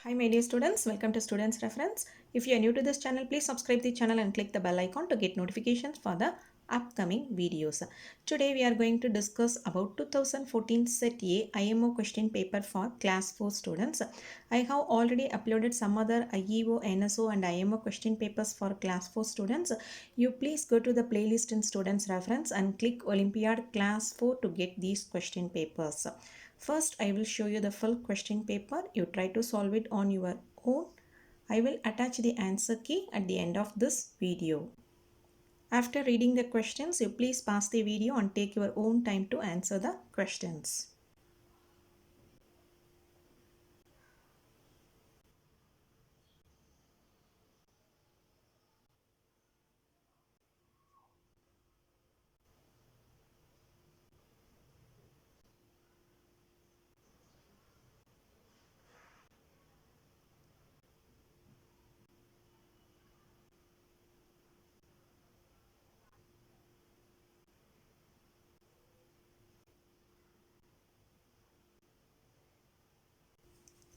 Hi my dear students, welcome to Students Reference. If you are new to this channel, please subscribe the channel and click the bell icon to get notifications for the upcoming videos. Today we are going to discuss about 2014 Set A IMO question paper for class 4 students. I have already uploaded some other IEO, NSO and IMO question papers for class 4 students. You please go to the playlist in Students Reference and click Olympiad class 4 to get these question papers. First, I will show you the full question paper. You try to solve it on your own. I will attach the answer key at the end of this video. After reading the questions, you please pause the video and take your own time to answer the questions.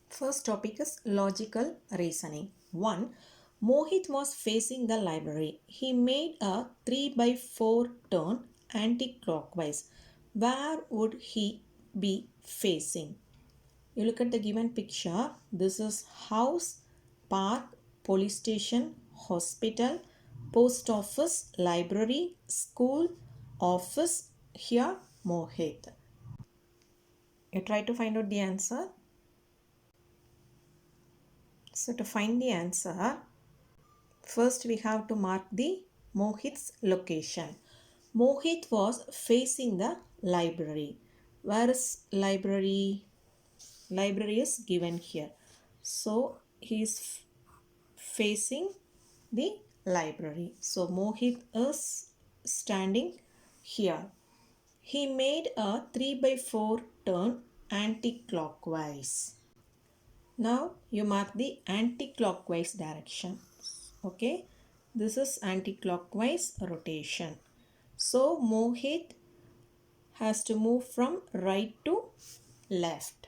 First topic is logical reasoning. 1. Mohit was facing the library. He made a 3 by 4 turn anti-clockwise. Where would he be facing? You look at the given picture. This is house, park, police station, hospital, post office, library, school, office. Here, Mohit. You try to find out the answer. So to find the answer, first we have to mark the Mohit's location. Mohit was facing the library. Where is library? Library is given here. So he is facing the library. So Mohit is standing here. He made a 3 by 4 turn anti-clockwise. Now you mark the anti-clockwise direction. Okay, this is anti-clockwise rotation. So Mohit has to move from right to left.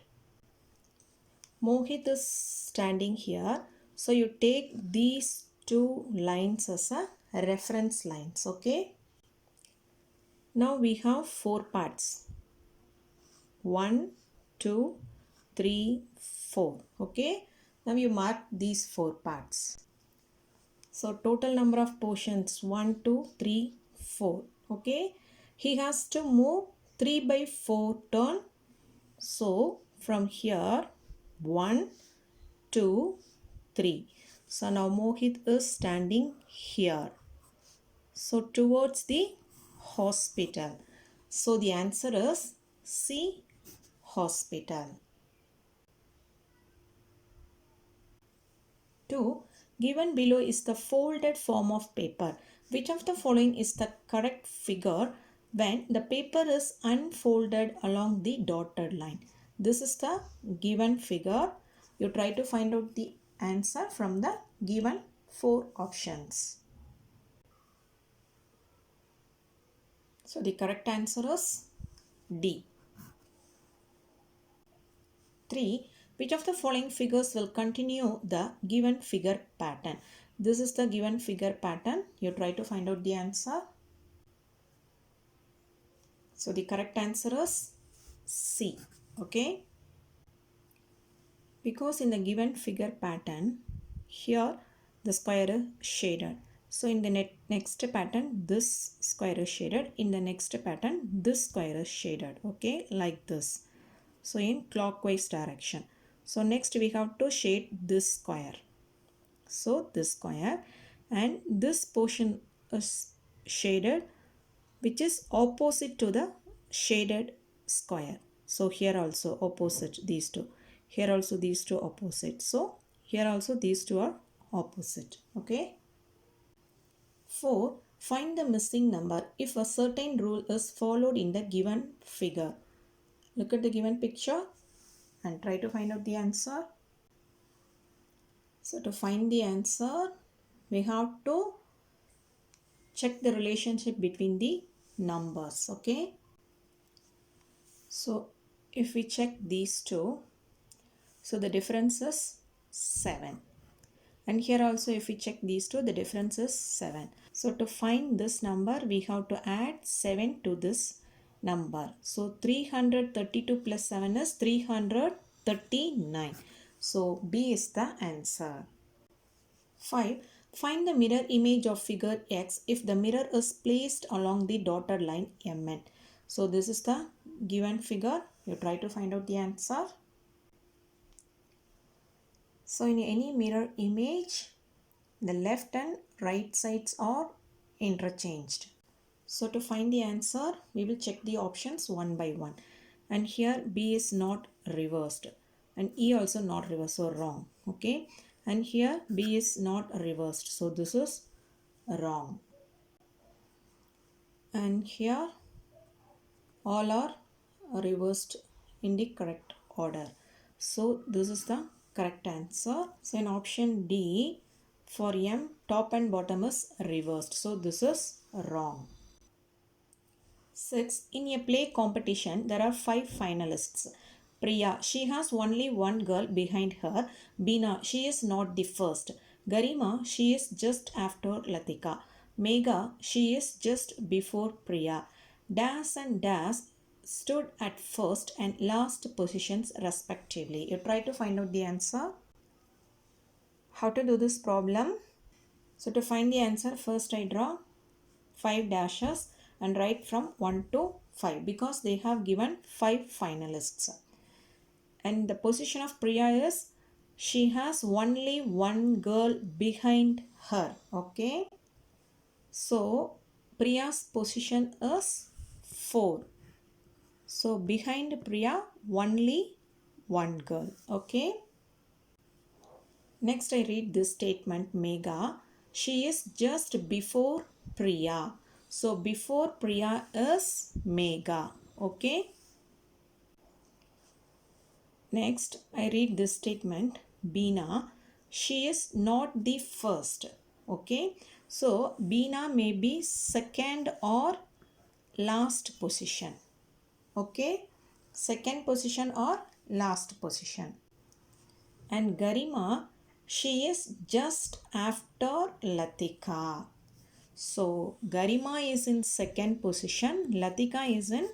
Mohit is standing here. So you take these two lines as a reference lines. Okay. Now we have four parts. 1, 2, 3, 4. Okay. Now you mark these four parts. So total number of portions 1, 2, 3, 4. Okay. He has to move 3 by 4 turn. So from here 1, 2, 3. So now Mohit is standing here. So towards the hospital. So the answer is C, hospital. 2. Given below is the folded form of paper. Which of the following is the correct figure when the paper is unfolded along the dotted line? This is the given figure. You try to find out the answer from the given four options. So the correct answer is D. 3. Which of the following figures will continue the given figure pattern? This is the given figure pattern. You try to find out the answer. So the correct answer is C. Okay. Because in the given figure pattern, here the square is shaded. So in the next pattern, this square is shaded. In the next pattern, this square is shaded. Okay, like this. So in clockwise direction. So next we have to shade this square. So this square, and this portion is shaded which is opposite to the shaded square. So here also opposite these two. Here also these two opposite. So here also these two are opposite. Okay. 4. Find the missing number if a certain rule is followed in the given figure. Look at the given picture and try to find out the answer. So to find the answer, we have to check the relationship between the numbers. Okay. So if we check these two, so the difference is 7. And here also if we check these two, the difference is 7. So to find this number, we have to add 7 to this number. So 332 plus 7 is 339. So B is the answer. 5. Find the mirror image of figure X if the mirror is placed along the dotted line MN. So this is the given figure. You try to find out the answer. So in any mirror image, the left and right sides are interchanged. So to find the answer, we will check the options one by one. And here B is not reversed. And E also not reversed, so wrong. Okay. And here B is not reversed. So this is wrong. And here all are reversed in the correct order. So this is the correct answer. So in option D, for M, top and bottom is reversed. So this is wrong. 6. In a play competition, there are 5 finalists. Priya, she has only one girl behind her. Bina, she is not the first. Garima, she is just after Latika. Megha, she is just before Priya. Das and Das stood at first and last positions respectively. You try to find out the answer. How to do this problem? So to find the answer, first I draw 5 dashes and write from 1 to 5 because they have given 5 finalists. And the position of Priya is she has only one girl behind her. Okay. So Priya's position is 4. So behind Priya only one girl. Okay. Next I read this statement. Megha, she is just before Priya. So before Priya is Megha. Okay. Next, I read this statement. Bina, she is not the first. Okay. So Bina may be second or last position. Okay. Second position or last position. And Garima, she is just after Latika. So Garima is in second position, Latika is in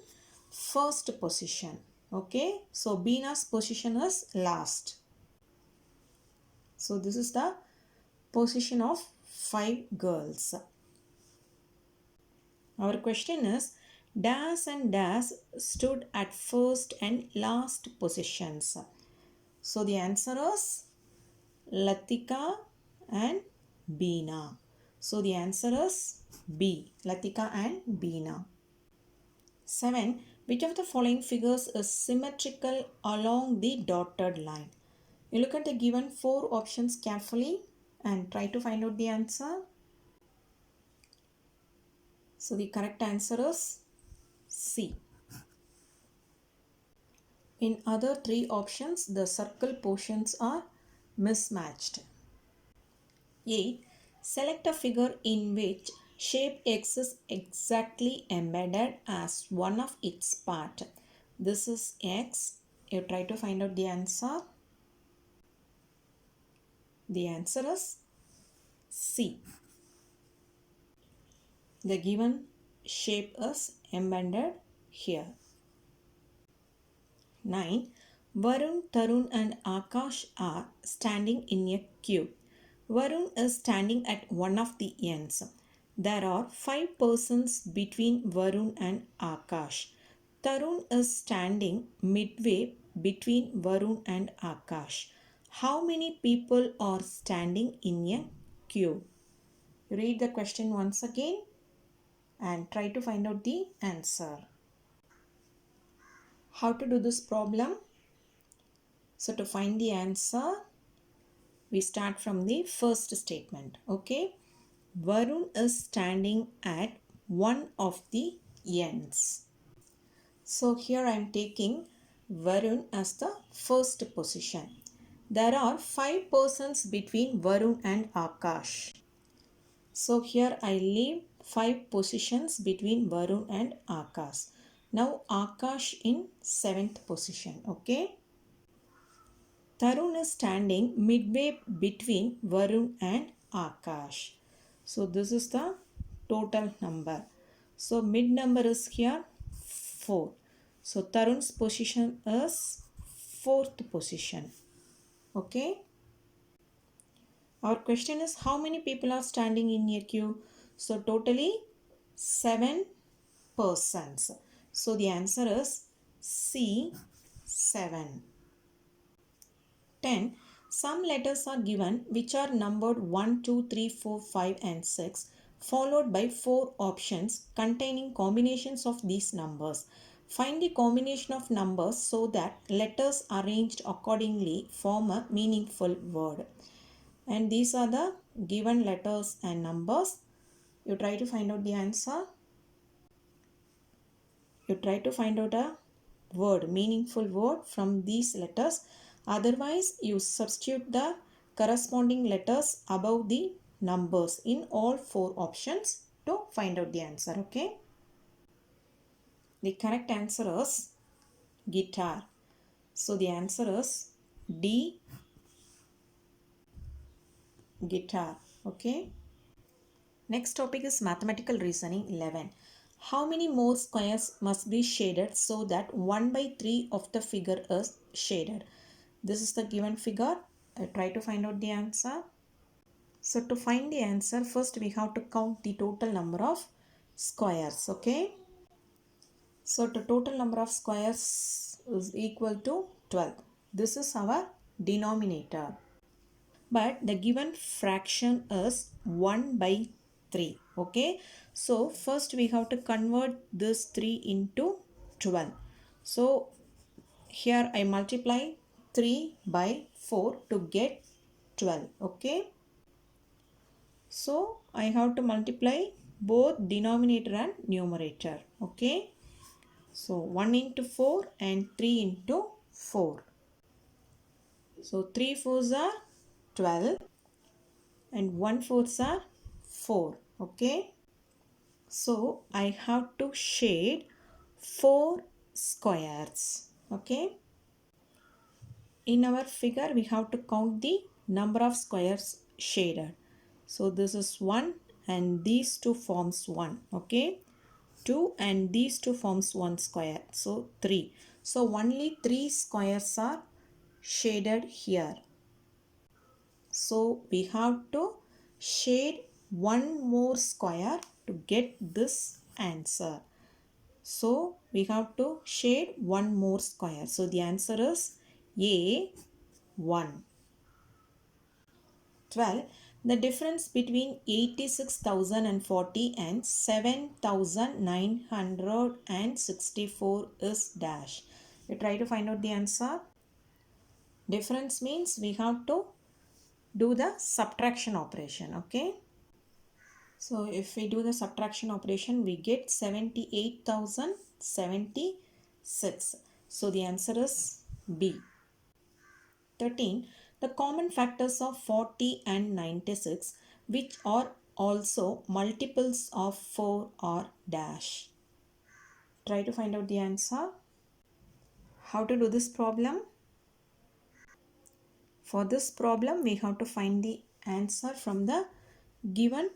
first position. Okay, so Bina's position is last. So this is the position of 5 girls. Our question is, Das and Das stood at first and last positions. So the answer is Latika and Bina. So the answer is B, Latika and Bina. 7. Which of the following figures is symmetrical along the dotted line? You look at the given 4 options carefully and try to find out the answer. So the correct answer is C. In other 3 options, the circle portions are mismatched. 8. Select a figure in which shape X is exactly embedded as one of its part. This is X. You try to find out the answer. The answer is C. The given shape is embedded here. 9. Varun, Tarun and Akash are standing in a queue. Varun is standing at one of the ends. There are 5 persons between Varun and Akash. Tarun is standing midway between Varun and Akash. How many people are standing in a queue? Read the question once again and try to find out the answer. How to do this problem? So to find the answer, we start from the first statement. Okay. Varun is standing at one of the ends. So here I am taking Varun as the first position. There are 5 persons between Varun and Akash. So here I leave 5 positions between Varun and Akash. Now Akash in 7th position. Okay. Tarun is standing midway between Varun and Akash. So this is the total number. So mid number is here 4. So Tarun's position is 4th position. Okay. Our question is how many people are standing in a queue? So totally 7 persons. So the answer is C 7. 10. Some letters are given which are numbered 1, 2, 3, 4, 5 and 6 followed by 4 options containing combinations of these numbers. Find the combination of numbers so that letters arranged accordingly form a meaningful word. And these are the given letters and numbers. You try to find out the answer. You try to find out a word, meaningful word from these letters. Otherwise, you substitute the corresponding letters above the numbers in all 4 options to find out the answer. Okay. The correct answer is guitar. So the answer is D, guitar. Okay. Next topic is mathematical reasoning 11. How many more squares must be shaded so that 1 by 3 of the figure is shaded? This is the given figure. I try to find out the answer. So to find the answer, first we have to count the total number of squares. Okay. So the total number of squares is equal to 12. This is our denominator. But the given fraction is 1 by 3. Okay. So first we have to convert this 3 into 12. So here I multiply 3 by 4 to get 12. Okay. So I have to multiply both denominator and numerator. Okay. So 1 into 4 and 3 into 4. So 3 4s are 12 and 1 4s are 4. Okay. So I have to shade 4 squares. Okay. In our figure we have to count the number of squares shaded. So this is 1 and these two forms 1. Okay. 2 and these two forms 1 square. So 3. So only 3 squares are shaded here. So we have to shade one more square to get this answer. So we have to shade one more square. So the answer is A1. 12. The difference between 86,040 and 7,964 is dash. We try to find out the answer. Difference means we have to do the subtraction operation. Okay. So if we do the subtraction operation, we get 78,076. So the answer is B. 13. The common factors of 40 and 96 which are also multiples of 4 are dash. Try to find out the answer. How to do this problem? For this problem, we have to find the answer from the given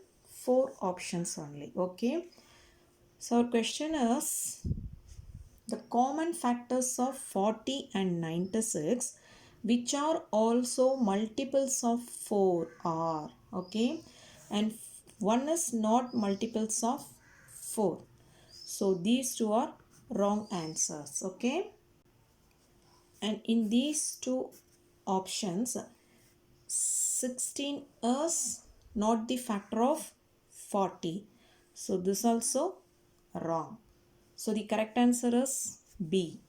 4 options only. Okay. So our question is the common factors of 40 and 96 which are also multiples of 4 are. Okay. And one is not multiples of 4. So these two are wrong answers. Okay. And in these two options, 16 is not the factor of 40. So this also wrong. So the correct answer is B.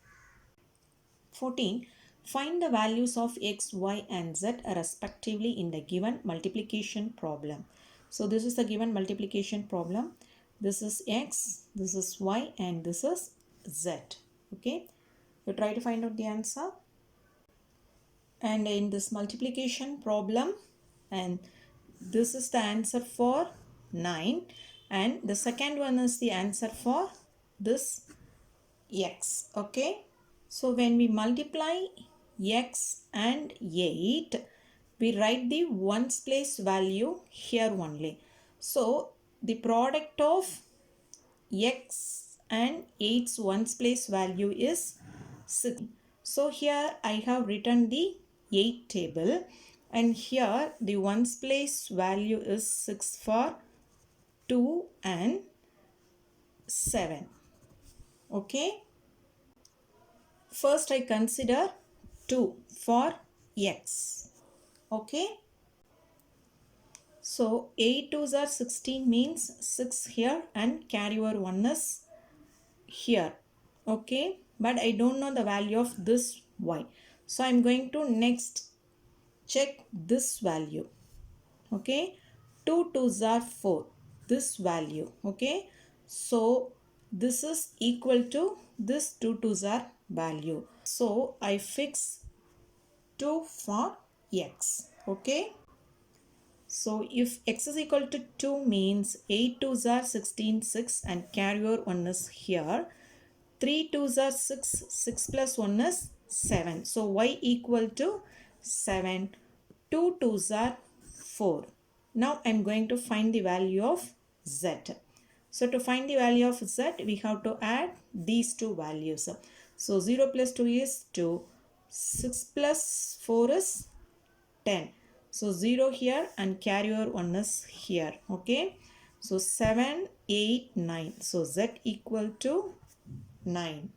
14. Find the values of x, y and z respectively in the given multiplication problem. So this is the given multiplication problem. This is x, this is y and this is z. Okay. You try to find out the answer. And in this multiplication problem, and this is the answer for 9 and the second one is the answer for this x. Okay. So when we multiply x and 8, we write the ones place value here only. So the product of x and 8's ones place value is 6. So here I have written the 8 table, and here the ones place value is 6 for 2 and 7. Okay. First I consider 2 for x. Okay. So 8 2s are 16 means 6 here and carry over 1 is here. Okay. But I don't know the value of this y. So I'm going to next check this value. Okay. 2 2s are 4. This value. Okay. So this is equal to this 2 2s are value. So I fix 2 for x. Okay. So if x is equal to 2 means 8 2s are 16 6 and carry over 1 is here. 3 2s are 6, 6 plus 1 is 7. So y equal to 7. 2 2s are 4. Now I am going to find the value of z. So to find the value of z, we have to add these two values. So 0 plus 2 is 2. 6 plus 4 is 10. So 0 here and carry over 1 is here. Okay. So 7, 8, 9. So z equal to 9.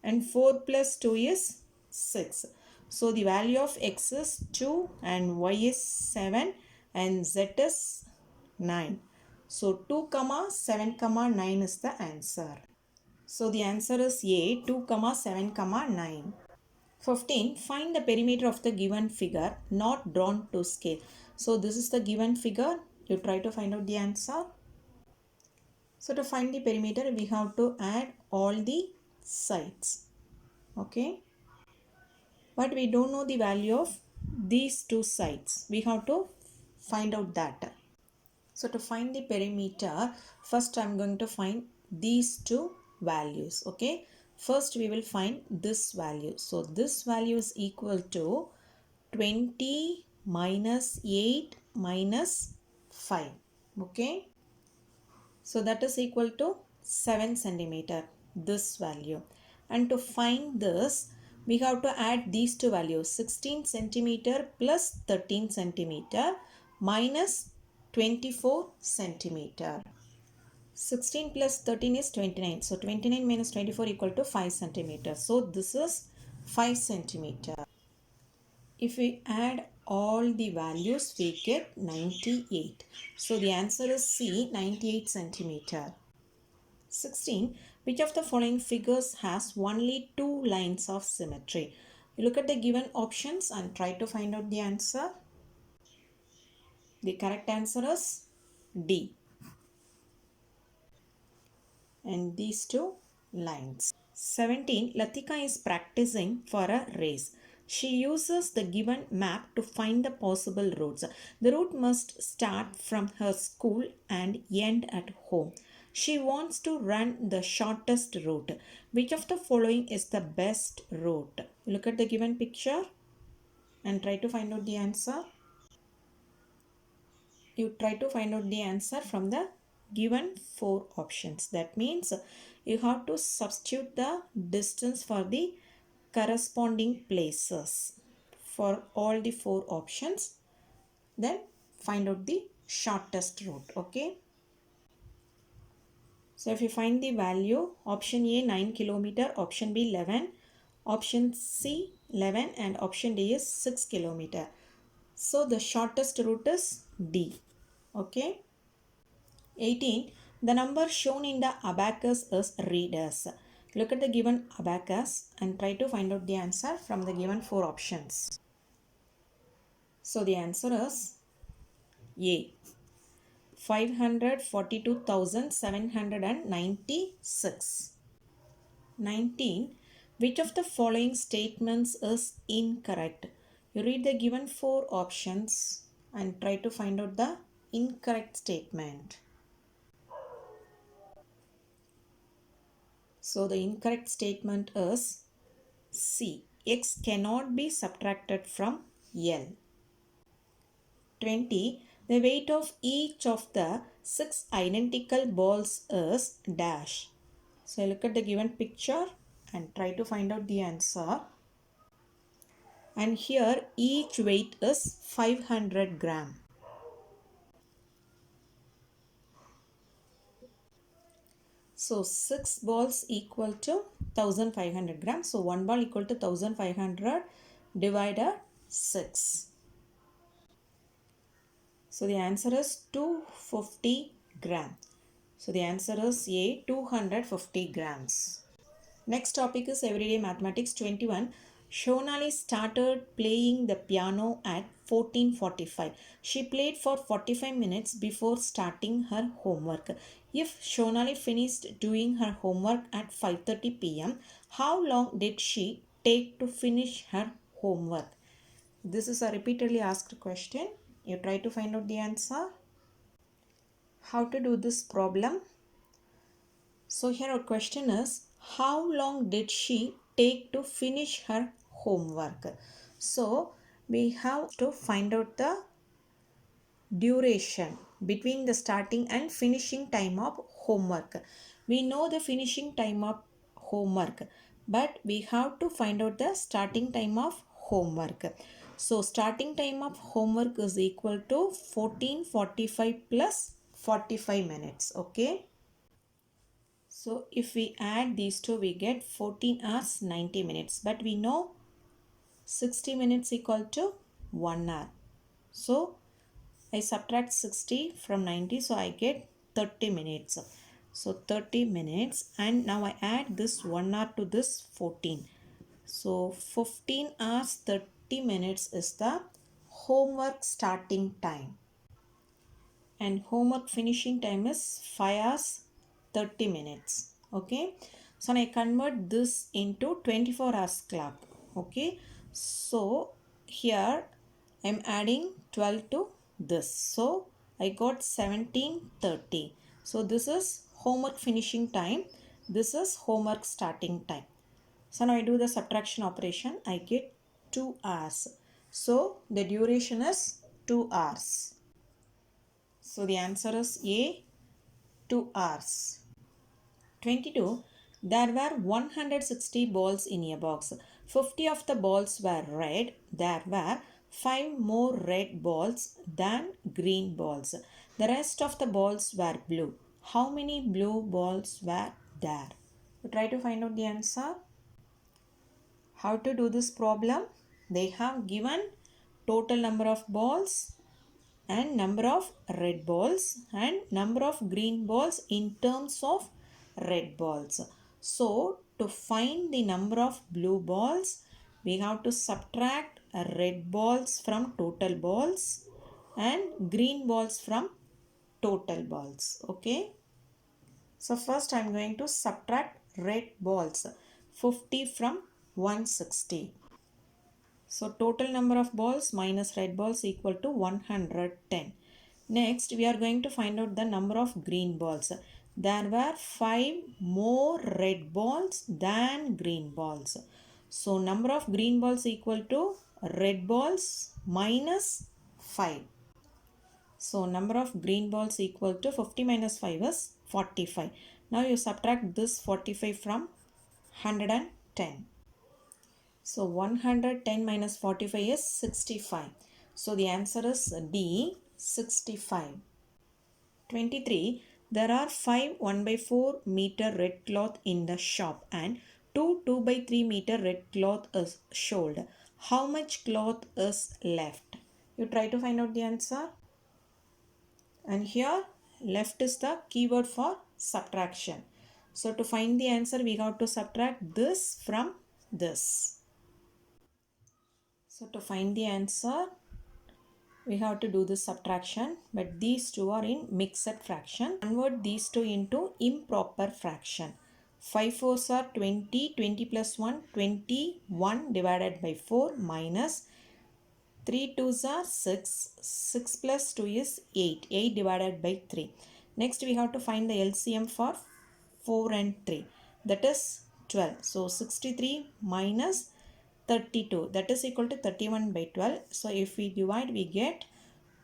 And 4 plus 2 is 6. So the value of x is 2 and y is 7 and z is 9. So 2 comma 7 comma 9 is the answer. So the answer is A, 2 comma 7 comma 9. 15. Find the perimeter of the given figure not drawn to scale. So this is the given figure. You try to find out the answer. So to find the perimeter, we have to add all the sides. Okay. But we don't know the value of these two sides. We have to find out that. So to find the perimeter, first I'm going to find these two values. Okay. First we will find this value. So this value is equal to 20 minus 8 minus 5. Okay. So that is equal to 7 centimeter, this value. And to find this, we have to add these two values, 16 centimeter plus 13 centimeter minus 24 centimeter. 16 plus 13 is 29. So 29 minus 24 equal to 5 centimeter. So this is 5 centimeter. If we add all the values, we get 98. So the answer is C, 98 centimeter. 16. Which of the following figures has only two lines of symmetry? You look at the given options and try to find out the answer. The correct answer is D. And these two lines. 17. Latika is practicing for a race. She uses the given map to find the possible routes. The route must start from her school and end at home. She wants to run the shortest route. Which of the following is the best route? Look at the given picture and try to find out the answer. You try to find out the answer from the given four options. That means you have to substitute the distance for the corresponding places for all the four options, then find out the shortest route. Okay, so if you find the value, option A 9 kilometer, option B 11, option C 11 and option D is 6 kilometer. So the shortest route is D. Okay. 18. The number shown in the abacus is readers. Look at the given abacus and try to find out the answer from the given four options. So the answer is A, 542,796. 19. Which of the following statements is incorrect? You read the given four options and try to find out the incorrect statement. So the incorrect statement is C. x cannot be subtracted from L. 20. The weight of each of the 6 identical balls is dash. So look at the given picture and try to find out the answer. And here each weight is 500 gram. So 6 balls equal to 1500 grams. So 1 ball equal to 1500 divided 6. So the answer is 250 gram. So the answer is A, 250 grams. Next topic is Everyday Mathematics 21. Shonali started playing the piano at 14:45. She played for 45 minutes before starting her homework. If Shonali finished doing her homework at 5:30 p.m., how long did she take to finish her homework? This is a repeatedly asked question. You try to find out the answer. How to do this problem? So here our question is, how long did she take to finish her homework? So we have to find out the duration between the starting and finishing time of homework. We know the finishing time of homework, but we have to find out the starting time of homework. So starting time of homework is equal to 14:45 plus 45 minutes. Okay. So if we add these two, we get 14 hours 90 minutes. But we know 60 minutes equal to 1 hour. So I subtract 60 from 90. So I get 30 minutes. So 30 minutes. And now I add this 1 hour to this 14. So 15 hours 30 minutes is the homework starting time. And homework finishing time is 5 hours 30 minutes. Okay, so now I convert this into 24 hours clock. Okay, so here I'm adding 12 to this, so I got 17:30. So this is homework finishing time, this is homework starting time. So now I do the subtraction operation, I get 2 hours. So the duration is 2 hours. So the answer is A, 2 hours. 22. There were 160 balls in a box. 50 of the balls were red. There were 5 more red balls than green balls. The rest of the balls were blue. How many blue balls were there? So try to find out the answer. How to do this problem? They have given total number of balls and number of red balls and number of green balls in terms of red balls. So to find the number of blue balls, we have to subtract red balls from total balls and green balls from total balls. Okay. So first I am going to subtract red balls, 50 from 160. So total number of balls minus red balls equal to 110. Next, we are going to find out the number of green balls. There were 5 more red balls than green balls. So number of green balls equal to red balls minus 5. So number of green balls equal to 50 minus 5 is 45. Now you subtract this 45 from 110. So 110 minus 45 is 65. So the answer is D, 65. 23. There are 5 1 by 4 meter red cloth in the shop and 2 2 by 3 meter red cloth is sold. How much cloth is left? You try to find out the answer. And here left is the keyword for subtraction. So to find the answer, we have to subtract this from this. So to find the answer, we have to do this subtraction, but these two are in mixed fraction. Convert these two into improper fraction. 5 fours are 20, 20 plus 1, 21 divided by 4 minus 3 twos are 6, 6 plus 2 is 8, 8 divided by 3. Next we have to find the LCM for 4 and 3, that is 12. So 63 minus 32. That is equal to 31 by 12. So if we divide, we get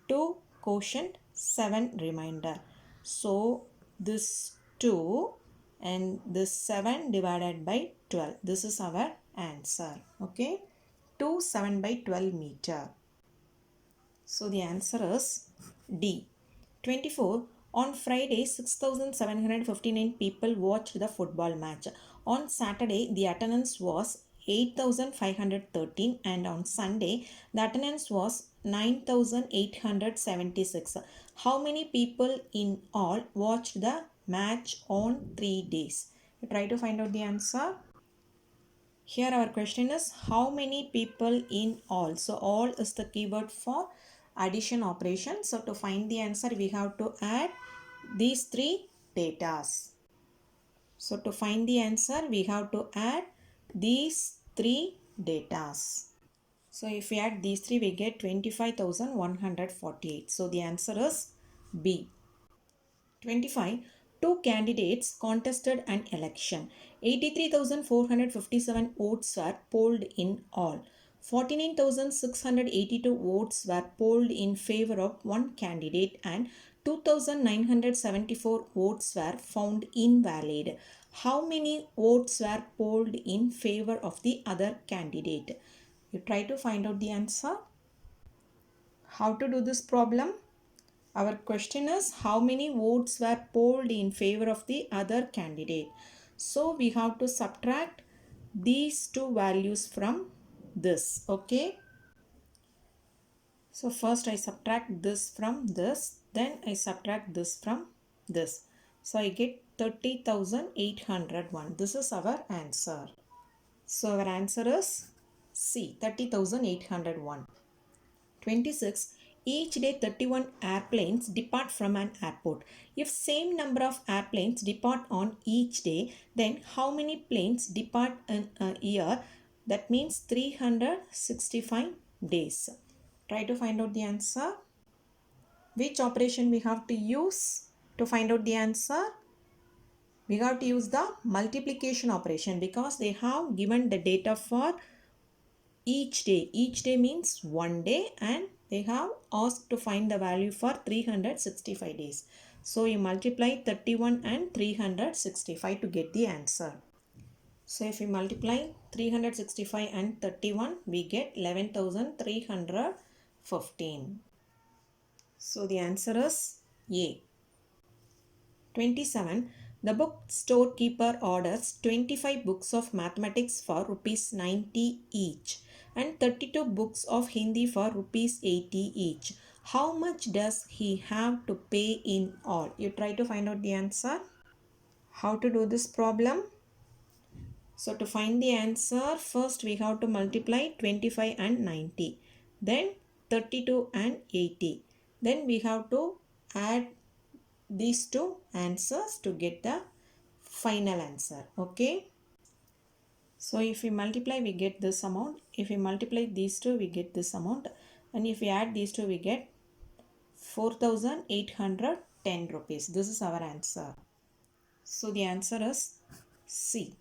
2 quotient 7 remainder. So this 2 and this 7 divided by 12. This is our answer. Okay. 2 7 by 12 meter. So the answer is D. 24. On Friday, 6,759 people watched the football match. On Saturday, the attendance was 8,513 and on Sunday, the attendance was 9,876. How many people in all watched the match on 3 days? You try to find out the answer. Here our question is how many people in all. So all is the keyword for addition operation. So to find the answer we have to add these three datas. So to find the answer we have to add these three datas. So if we add these three we get 25,148. So the answer is B. 25. Two candidates contested an election. 83,457 votes were polled in all. 49,682 votes were polled in favor of one candidate and 2,974 votes were found invalid. How many votes were polled in favor of the other candidate? You try to find out the answer. How to do this problem? Our question is how many votes were polled in favor of the other candidate. So we have to subtract these two values from this. Okay. So first I subtract this from this. Then I subtract this from this. So I get 30,801. This is our answer. So our answer is C. 30,801. 26. Each day 31 airplanes depart from an airport. If same number of airplanes depart on each day, then how many planes depart in a year? That means 365 days. Try to find out the answer. Which operation we have to use to find out the answer? We have to use the multiplication operation because they have given the data for each day. Each day means one day and they have asked to find the value for 365 days. So you multiply 31 and 365 to get the answer. So if we multiply 365 and 31, we get 11,315. So the answer is A. 27. The bookstore keeper orders 25 books of mathematics for rupees 90 each and 32 books of Hindi for rupees 80 each. How much does he have to pay in all? You try to find out the answer. How to do this problem? So to find the answer, first we have to multiply 25 and 90. Then 32 and 80. Then we have to add these two answers to get the final answer. Okay. So if we multiply we get this amount. If we multiply these two we get this amount. And if we add these two we get 4,810 rupees. This is our answer. So the answer is C.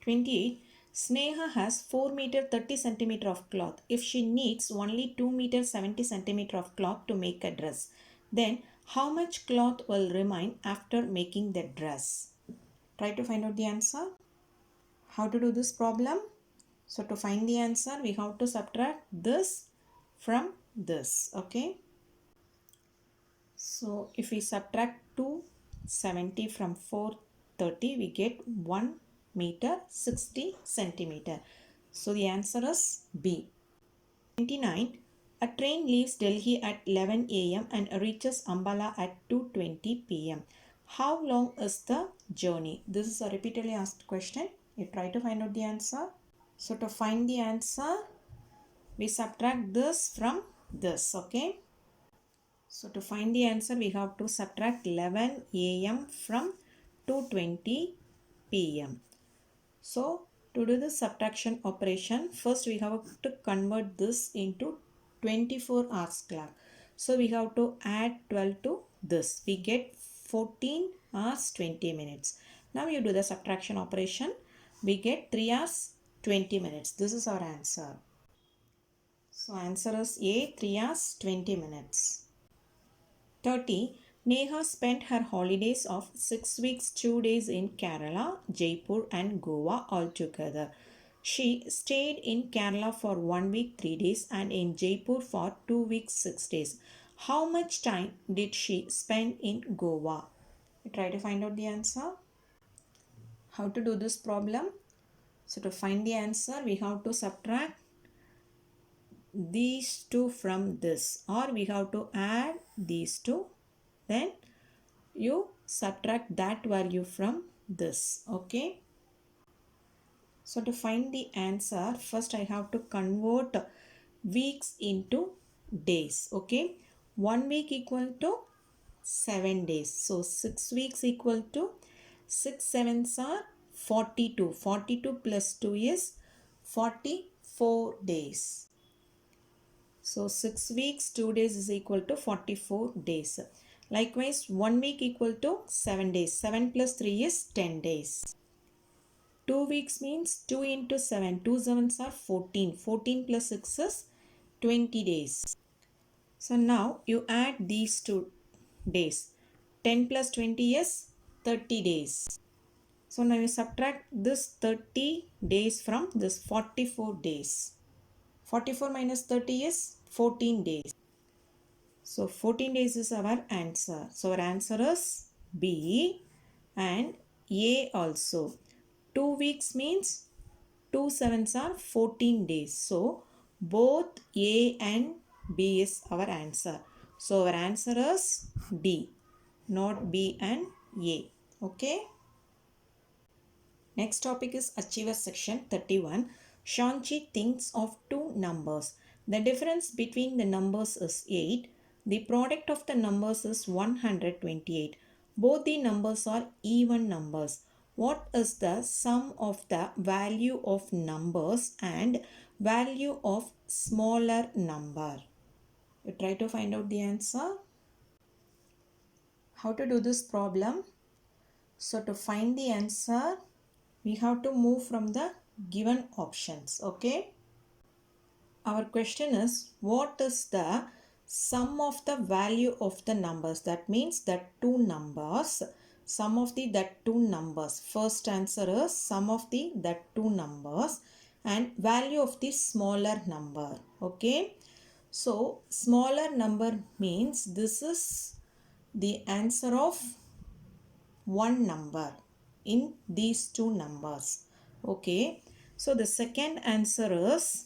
28. Sneha has 4 meter 30 centimeter of cloth. If she needs only 2 meter 70 centimeter of cloth to make a dress, then how much cloth will remain after making the dress? Try to find out the answer. How to do this problem? So to find the answer, we have to subtract this from this. Okay. So if we subtract 270 from 430, we get 1 meter 60 centimeter. So the answer is B. 29. A train leaves Delhi at 11 a.m. and reaches Ambala at 2:20 p.m. How long is the journey? This is a repeatedly asked question. You try to find out the answer. So to find the answer, we subtract this from this. Okay. So to find the answer, we have to subtract 11 a.m. from 2:20 p.m. So to do the subtraction operation, first we have to convert this into 24 hours clock. So we have to add 12 to this. We get 14 hours 20 minutes. Now you do the subtraction operation. We get 3 hours 20 minutes. This is our answer. So answer is A, 3 hours 20 minutes. 30. Neha spent her holidays of 6 weeks 2 days in Kerala, Jaipur and Goa altogether. She stayed in Kerala for 1 week 3 days and in Jaipur for 2 weeks 6 days. How much time did she spend in Goa? Try to find out the answer. How to do this problem? So to find the answer, we have to subtract these two from this, or we have to add these two, then you subtract that value from this. Okay, so to find the answer, first I have to convert weeks into days. Okay, 1 week equal to 7 days, so 6 weeks equal to 6 sevens are 42. 42 plus 2 is 44 days. So 6 weeks, 2 days is equal to 44 days. Likewise, 1 week equal to 7 days. 7 plus 3 is 10 days. 2 weeks means 2 into 7. 2 sevens are 14. 14 plus 6 is 20 days. So now you add these two days. 10 plus 20 is 30 days. So now you subtract this 30 days from this 44 days. 44 minus 30 is 14 days. So 14 days is our answer. So our answer is B and A also. 2 weeks means 2 sevens are 14 days. So both A and B is our answer. So our answer is D, not B and A. Okay. Next topic is Achiever section 31. Shanchi thinks of two numbers. The difference between the numbers is 8. The product of the numbers is 128. Both the numbers are even numbers. What is the sum of the value of numbers and value of smaller number? You try to find out the answer. How to do this problem? So to find the answer, we have to move from the given options. Okay, our question is, what is the sum of the value of the numbers? That means that two numbers, sum of the that two numbers. First answer is sum of the that two numbers and value of the smaller number. Okay, so smaller number means this is the answer of one number in these two numbers. Okay, so the second answer is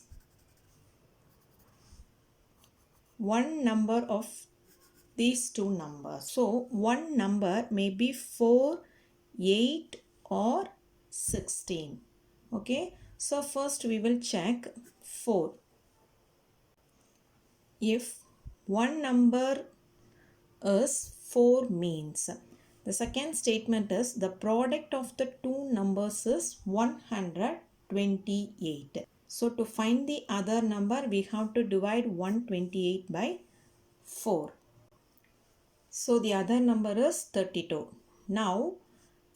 one number of these two numbers. So one number may be 4, 8 or 16. Okay, so first we will check 4. If one number is 4 means the second statement is the product of the two numbers is 128. So to find the other number, we have to divide 128 by 4. So the other number is 32. Now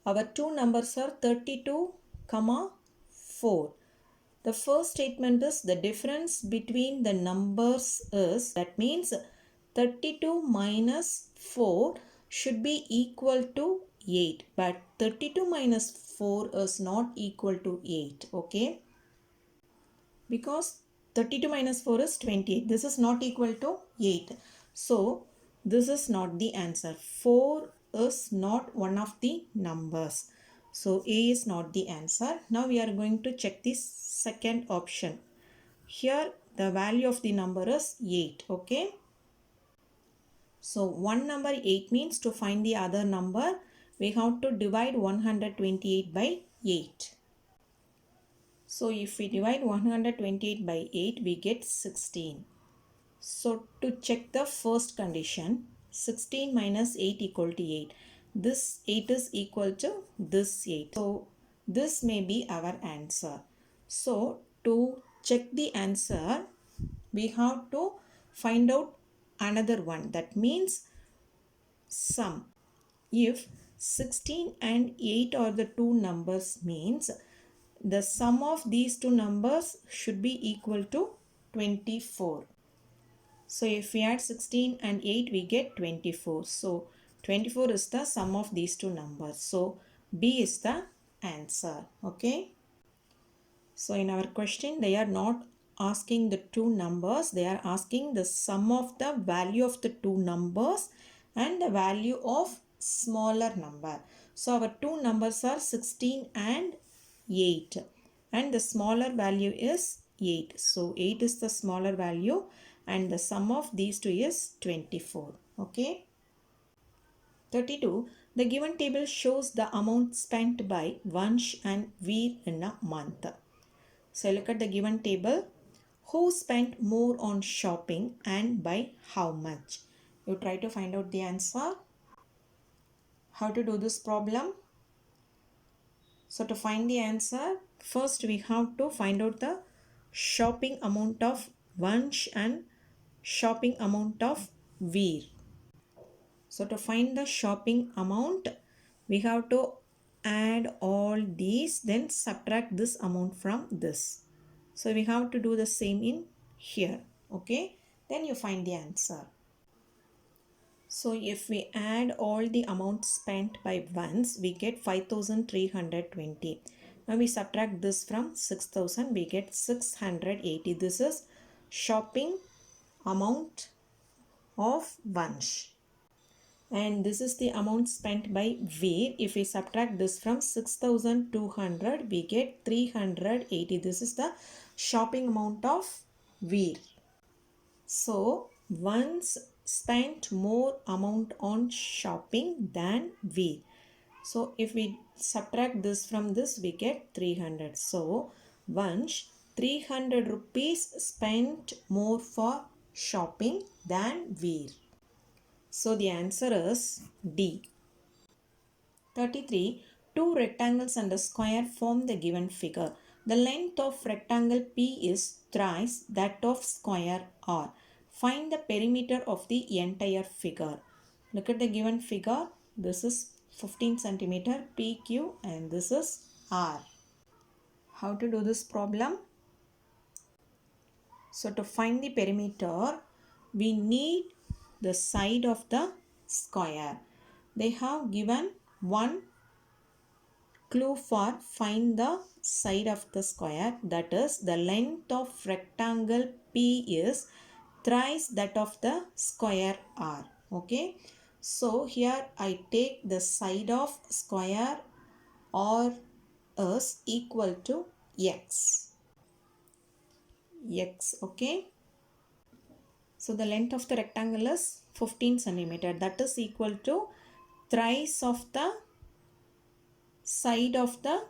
our two numbers are 32, 4. The first statement is the difference between the numbers is, that means 32 minus 4 should be equal to 8. But 32 minus 4 is not equal to 8. Okay, because 32 minus 4 is 28. This is not equal to 8. So this is not the answer. 4 is not one of the numbers. So A is not the answer. Now we are going to check this second option. Here the value of the number is 8. Okay. So one number 8 means to find the other number, we have to divide 128 by 8. So if we divide 128 by 8, we get 16. So to check the first condition, 16 minus 8 equal to 8. This 8 is equal to this 8. So this may be our answer. So to check the answer, we have to find out another one. That means sum. If 16 and 8 are the two numbers means the sum of these two numbers should be equal to 24. So if we add 16 and 8, we get 24. So 24 is the sum of these two numbers. So B is the answer. Okay. So in our question, they are not asking the two numbers. They are asking the sum of the value of the two numbers and the value of smaller number. So our two numbers are 16 and 8. And the smaller value is 8. So 8 is the smaller value and the sum of these two is 24. Okay. 32. The given table shows the amount spent by Vansh and Veer in a month. So look at the given table. Who spent more on shopping and by how much? You try to find out the answer. How to do this problem? So to find the answer, first we have to find out the shopping amount of Vansh and shopping amount of Veer. So to find the shopping amount, we have to add all these, then subtract this amount from this. So we have to do the same in here. Okay, then you find the answer. So if we add all the amounts spent by ones, we get 5320. Now we subtract this from 6000, we get 680. This is shopping amount of Vansh. And this is the amount spent by Veer. If we subtract this from 6200, we get 380. This is the shopping amount of Veer. So Vansh spent more amount on shopping than Veer. So if we subtract this from this, we get 300. So Vansh 300 rupees spent more for shopping than Veer. So the answer is D. 33. Two rectangles and a square form the given figure. The length of rectangle P is thrice that of square R. Find the perimeter of the entire figure. Look at the given figure. This is 15 centimeter PQ and this is R. How to do this problem? So to find the perimeter, we need the side of the square. They have given one clue for find the side of the square, that is the length of rectangle P is thrice that of the square R. Okay, so here I take the side of square R is equal to x. Okay, so the length of the rectangle is 15 centimeter, that is equal to thrice of the side of the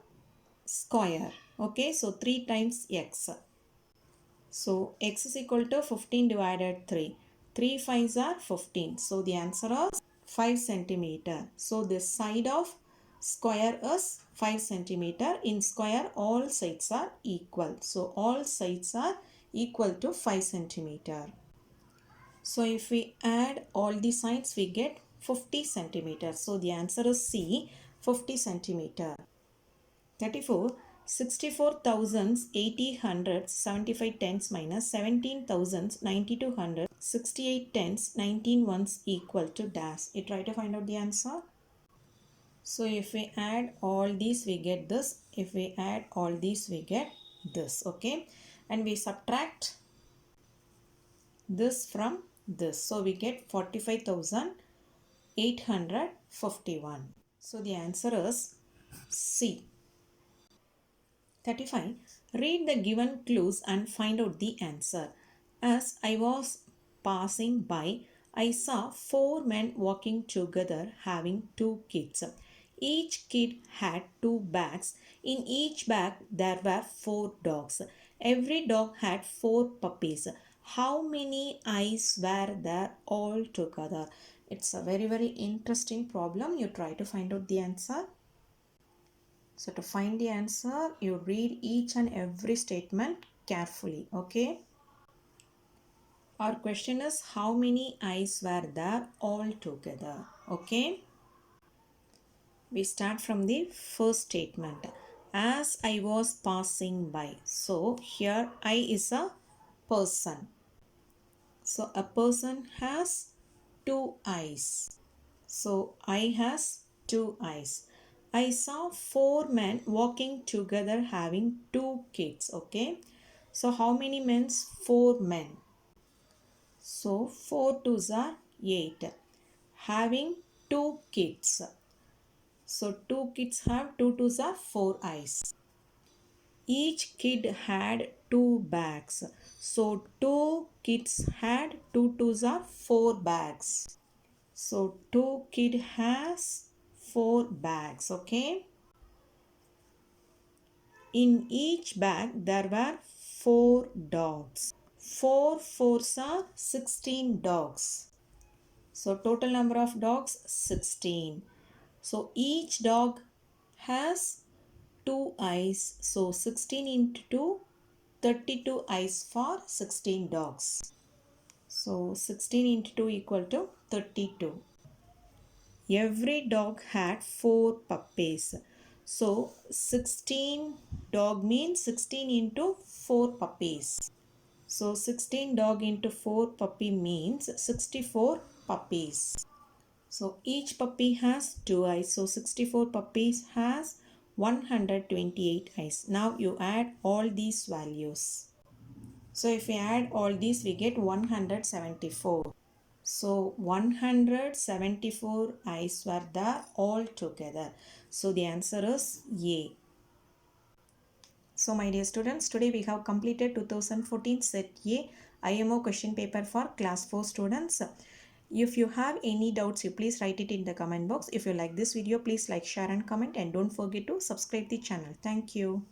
square. Okay, so 3 times x. So x is equal to 15 divided 3. 3 5s are 15. So the answer is 5 centimeter. So the side of square is 5 centimeter. In square, all sides are equal. So all sides are equal to 5 centimeter. So if we add all the sides, we get 50 centimeter. So the answer is C, 50 centimeter. 34. 64,80 tens minus 17,9268 tens 19 ones equal to dash. You try to find out the answer. So if we add all these, we get this. If we add all these, we get this. Okay, and we subtract this from this. So we get 45,851. So the answer is C. 35. Read the given clues and find out the answer. As I was passing by, I saw 4 men walking together having 2 kids. Each kid had 2 bags. In each bag there were 4 dogs. Every dog had 4 puppies. How many eyes were there all together? It's a very interesting problem. You try to find out the answer. So to find the answer, you read each and every statement carefully. Okay. Our question is how many eyes were there all together? Okay. We start from the first statement. as I was passing by. So here I is a person. So a person has two eyes. So I has two eyes. I saw four men walking together having two kids. Okay. So how many men? Four men. So 4 twos are 8. Having two kids. So two kids have two twos are 4 eyes. Each kid had two bags. So two kids had two twos are 4 bags. So two kid has 4 bags. Okay. In each bag there were 4 dogs. 4 fours are 16 dogs. So total number of dogs 16. So each dog has 2 eyes. So 16 into 2, 32 eyes for 16 dogs. So 16 into 2 equal to 32. Every dog had 4 puppies. So 16 dog means 16 into 4 puppies. So 16 dog into 4 puppy means 64 puppies. So each puppy has 2 eyes. So 64 puppies has 128 eyes. Now you add all these values. So if we add all these, we get 174. So 174 eyes were there all together. So the answer is A. So my dear students, today we have completed 2014 Set A IMO question paper for class 4 students. If you have any doubts, you please write it in the comment box. If you like this video, please like, share and comment, and don't forget to subscribe the channel. Thank you.